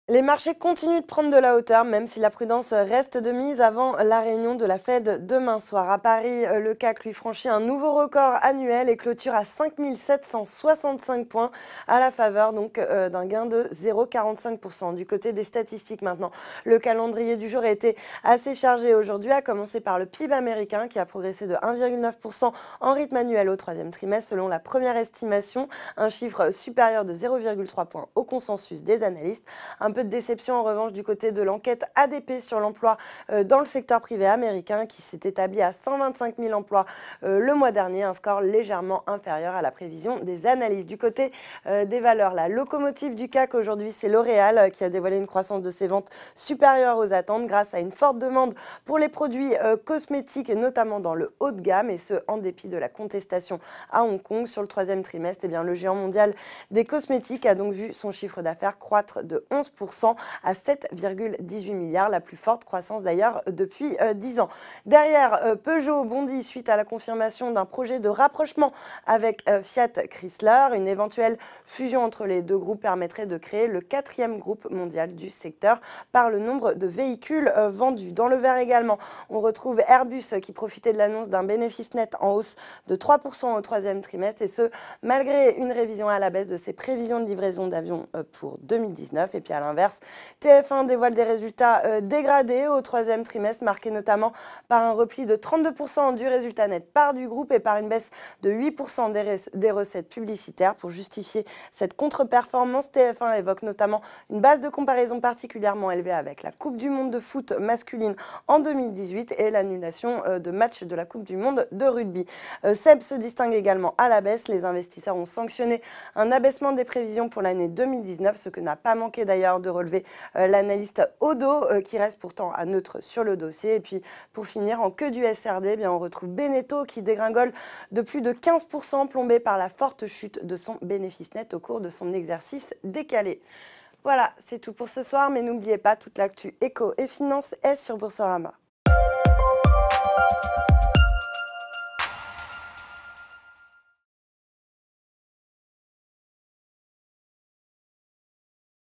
Les marchés continuent de prendre de la hauteur, même si la prudence reste de mise avant la réunion de la Fed demain soir. À Paris, le CAC lui franchit un nouveau record annuel et clôture à 5 765 points à la faveur d'un gain de 0,45%. Du côté des statistiques maintenant, le calendrier du jour a été assez chargé aujourd'hui, à commencer par le PIB américain qui a progressé de 1,9% en rythme annuel au troisième trimestre selon la première estimation, un chiffre supérieur de 0,3 points au consensus des analystes. Un peu de déception en revanche du côté de l'enquête ADP sur l'emploi dans le secteur privé américain qui s'est établi à 125 000 emplois le mois dernier, un score légèrement inférieur à la prévision des analystes. Du côté des valeurs, la locomotive du CAC aujourd'hui, c'est L'Oréal qui a dévoilé une croissance de ses ventes supérieure aux attentes grâce à une forte demande pour les produits cosmétiques, notamment dans le haut de gamme, et ce en dépit de la contestation à Hong Kong. Sur le troisième trimestre, eh bien, le géant mondial des cosmétiques a donc vu son chiffre d'affaires croître de 11% à 7,18 milliards, la plus forte croissance d'ailleurs depuis 10 ans. Derrière, Peugeot bondit suite à la confirmation d'un projet de rapprochement avec Fiat Chrysler. Une éventuelle fusion entre les deux groupes permettrait de créer le quatrième groupe mondial du secteur par le nombre de véhicules vendus. Dans le vert également, on retrouve Airbus qui profitait de l'annonce d'un bénéfice net en hausse de 3% au troisième trimestre, et ce, malgré une révision à la baisse de ses prévisions de livraison d'avions pour 2019. Et puis à l'inverse, TF1 dévoile des résultats dégradés au troisième trimestre, marqués notamment par un repli de 32% du résultat net part du groupe et par une baisse de 8% des recettes publicitaires. Pour justifier cette contre-performance, TF1 évoque notamment une base de comparaison particulièrement élevée avec la Coupe du Monde de foot masculine en 2018 et l'annulation de matchs de la Coupe du Monde de rugby. SEB se distingue également à la baisse. Les investisseurs ont sanctionné un abaissement des prévisions pour l'année 2019, ce que n'a pas manqué d'ailleurs de relever l'analyste Odo, qui reste pourtant à neutre sur le dossier. Et puis pour finir, en queue du SRD, eh bien, on retrouve Beneteau qui dégringole de plus de 15%, plombé par la forte chute de son bénéfice net au cours de son exercice décalé. Voilà, c'est tout pour ce soir, mais n'oubliez pas, toute l'actu éco et finance est sur Boursorama.